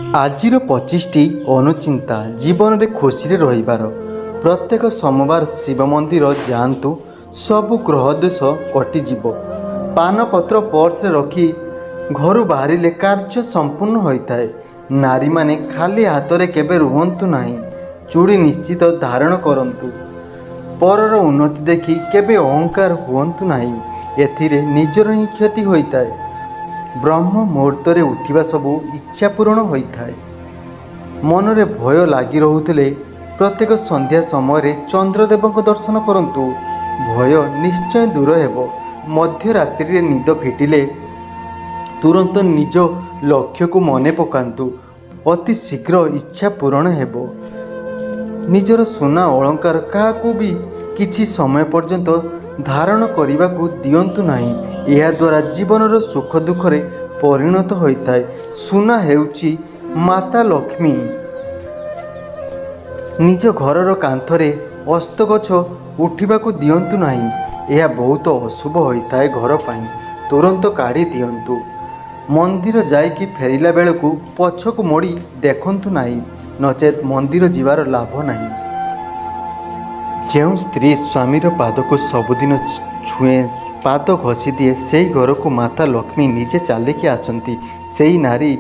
ଆଜିର 25ଟି ଅନୁଚିନ୍ତା ଜୀବନରେ ଖୁସିରେ ରହିବାର। ପ୍ରତ୍ୟେକ ସୋମବାର ଶିବ ମନ୍ଦିର ଯାଆନ୍ତୁ, ସବୁ ଗ୍ରହ ଦୋଷ କଟିଯିବ। ପାନପତ୍ର ପର୍ସରେ ରଖି ଘରୁ ବାହାରିଲେ କାର୍ଯ୍ୟ ସମ୍ପୂର୍ଣ୍ଣ ହୋଇଥାଏ। ନାରୀମାନେ ଖାଲି ହାତରେ କେବେ ରୁହନ୍ତୁ ନାହିଁ, ଚୁଡ଼ି ନିଶ୍ଚିତ ଧାରଣ କରନ୍ତୁ। ପରର ଉନ୍ନତି ଦେଖି କେବେ ଅହଙ୍କାର ହୁଅନ୍ତୁ ନାହିଁ, ଏଥିରେ ନିଜର ହିଁ କ୍ଷତି ହୋଇଥାଏ। ବ୍ରହ୍ମ ମୁହୂର୍ତ୍ତରେ ଉଠିବା ସବୁ ଇଚ୍ଛା ପୂରଣ ହୋଇଥାଏ। ମନରେ ଭୟ ଲାଗି ରହୁଥିଲେ ପ୍ରତ୍ୟେକ ସନ୍ଧ୍ୟା ସମୟରେ ଚନ୍ଦ୍ରଦେବଙ୍କ ଦର୍ଶନ କରନ୍ତୁ, ଭୟ ନିଶ୍ଚୟ ଦୂର ହେବ। ମଧ୍ୟରାତ୍ରିରେ ନିଦ ଫିଟିଲେ ତୁରନ୍ତ ନିଜ ଲକ୍ଷ୍ୟକୁ ମନେ ପକାନ୍ତୁ, ଅତି ଶୀଘ୍ର ଇଚ୍ଛା ପୂରଣ ହେବ। ନିଜର ସୁନା ଅଳଙ୍କାର କାହାକୁ ବି କିଛି ସମୟ ପର୍ଯ୍ୟନ୍ତ ଧାରଣ କରିବାକୁ ଦିଅନ୍ତୁ ନାହିଁ, ଏହାଦ୍ୱାରା ଜୀବନର ସୁଖ ଦୁଃଖରେ ପରିଣତ ହୋଇଥାଏ। ସୁନା ହେଉଛି ମାତା ଲକ୍ଷ୍ମୀ। ନିଜ ଘରର କାନ୍ଥରେ ଅଷ୍ଟଗଛ ଉଠିବାକୁ ଦିଅନ୍ତୁ ନାହିଁ, ଏହା ବହୁତ ଅଶୁଭ ହୋଇଥାଏ ଘର ପାଇଁ, ତୁରନ୍ତ କାଢ଼ି ଦିଅନ୍ତୁ। ମନ୍ଦିର ଯାଇକି ଫେରିଲା ବେଳକୁ ପଛକୁ ମୋଡ଼ି ଦେଖନ୍ତୁ ନାହିଁ, ନଚେତ୍ ମନ୍ଦିର ଯିବାର ଲାଭ ନାହିଁ। ଯେଉଁ ସ୍ତ୍ରୀ ସ୍ୱାମୀର ପାଦକୁ ସବୁଦିନ ଛୁଏଁ, ପାଦ ଘଷି ଦିଏ, ସେହି ଘରକୁ ମାତା ଲକ୍ଷ୍ମୀ ନିଜେ ଚାଲିକି ଆସନ୍ତି। ସେହି ନାରୀ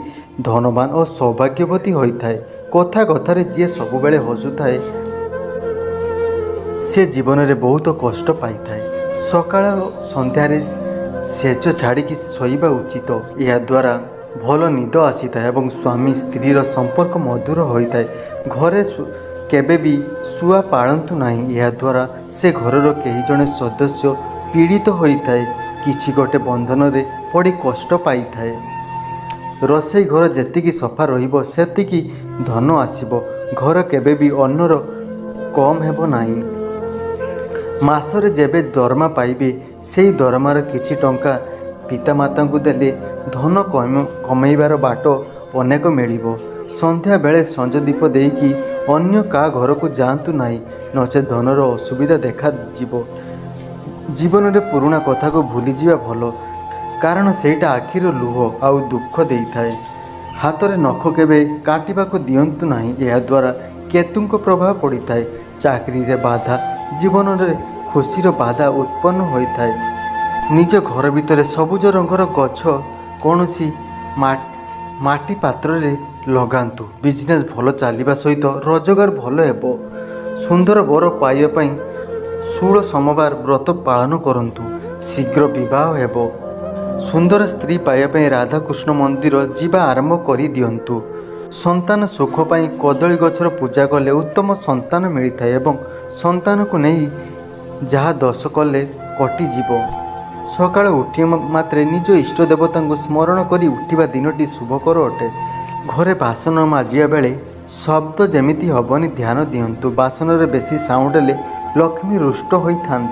ଧନବାନ ଓ ସୌଭାଗ୍ୟବତୀ ହୋଇଥାଏ। କଥା କଥାରେ ଯିଏ ସବୁବେଳେ ହସୁଥାଏ, ସେ ଜୀବନରେ ବହୁତ କଷ୍ଟ ପାଇଥାଏ। ସକାଳ ଓ ସନ୍ଧ୍ୟାରେ ଶେଯ ଛାଡ଼ିକି ଶୋଇବା ଉଚିତ, ଏହାଦ୍ୱାରା ଭଲ ନିଦ ଆସିଥାଏ ଏବଂ ସ୍ୱାମୀ ସ୍ତ୍ରୀର ସମ୍ପର୍କ ମଧୁର ହୋଇଥାଏ। ଘରେ କେବେ ବି ଶୁଆ ପାଳନ୍ତୁ ନାହିଁ, ଏହାଦ୍ୱାରା ସେ ଘରର କେହି ଜଣେ ସଦସ୍ୟ ପୀଡ଼ିତ ହୋଇଥାଏ, କିଛି ଗୋଟେ ବନ୍ଧନରେ ପଡ଼ି କଷ୍ଟ ପାଇଥାଏ। ରୋଷେଇ ଘର ଯେତିକି ସଫା ରହିବ ସେତିକି ଧନ ଆସିବ। ଘର କେବେ ବି ଅନ୍ନର କମ୍ ହେବ ନାହିଁ। ମାସରେ ଯେବେ ଦରମା ପାଇବେ, ସେହି ଦରମାର କିଛି ଟଙ୍କା ପିତାମାତାଙ୍କୁ ଦେଲେ ଧନ କମେଇବାର ବାଟ ଅନେକ ମିଳିବ। ସନ୍ଧ୍ୟାବେଳେ ସଞ୍ଜ ଦୀପ ଦେଇକି ଅନ୍ୟ କାହା ଘରକୁ ଯାଆନ୍ତୁ ନାହିଁ, ନଚେତ୍ ଧନର ଅସୁବିଧା ଦେଖାଯିବ। ଜୀବନରେ ପୁରୁଣା କଥାକୁ ଭୁଲିଯିବା ଭଲ, କାରଣ ସେଇଟା ଆଖିର ଲୁହ ଆଉ ଦୁଃଖ ଦେଇଥାଏ। ହାତରେ ନଖ କେବେ କାଟିବାକୁ ଦିଅନ୍ତୁ ନାହିଁ, ଏହାଦ୍ୱାରା କେତୁଙ୍କ ପ୍ରଭାବ ପଡ଼ିଥାଏ। ଚାକିରିରେ ବାଧା, ଜୀବନରେ ଖୁସିର ବାଧା ଉତ୍ପନ୍ନ ହୋଇଥାଏ। ନିଜ ଘର ଭିତରେ ସବୁଜ ରଙ୍ଗର ଗଛ କୌଣସି ମାଟି ପାତ୍ରରେ ଲଗାନ୍ତୁ। ବିଜନେସ୍ ଭଲ ଚାଲିବା ସହିତ ରୋଜଗାର ଭଲ ହେବ। ସୁନ୍ଦର ବର ପାଇବା ପାଇଁ ଷୋଳ ସୋମବାର ବ୍ରତ ପାଳନ କରନ୍ତୁ, ଶୀଘ୍ର ବିବାହ ହେବ। ସୁନ୍ଦର ସ୍ତ୍ରୀ ପାଇବା ପାଇଁ ରାଧାକୃଷ୍ଣ ମନ୍ଦିର ଯିବା ଆରମ୍ଭ କରିଦିଅନ୍ତୁ। ସନ୍ତାନ ସୁଖ ପାଇଁ କଦଳୀ ଗଛର ପୂଜା କଲେ ଉତ୍ତମ ସନ୍ତାନ ମିଳିଥାଏ ଏବଂ ସନ୍ତାନକୁ ନେଇ ଯାହା ଦୋଷ କଲେ କଟିଯିବ। ସକାଳୁ ଉଠିବା ମାତ୍ରେ ନିଜ ଇଷ୍ଟ ଦେବତାଙ୍କୁ ସ୍ମରଣ କରି ଉଠିବା ଦିନଟି ଶୁଭକର ଅଟେ। ଘରେ ବାସନ ମାଜିବା ବେଳେ ଶବ୍ଦ ଯେମିତି ହେବନି ଧ୍ୟାନ ଦିଅନ୍ତୁ। ବାସନରେ ବେଶୀ ସାଉଣ୍ଡ ହେଲେ ଲକ୍ଷ୍ମୀ ରୁଷ୍ଟ ହୋଇଥାନ୍ତି।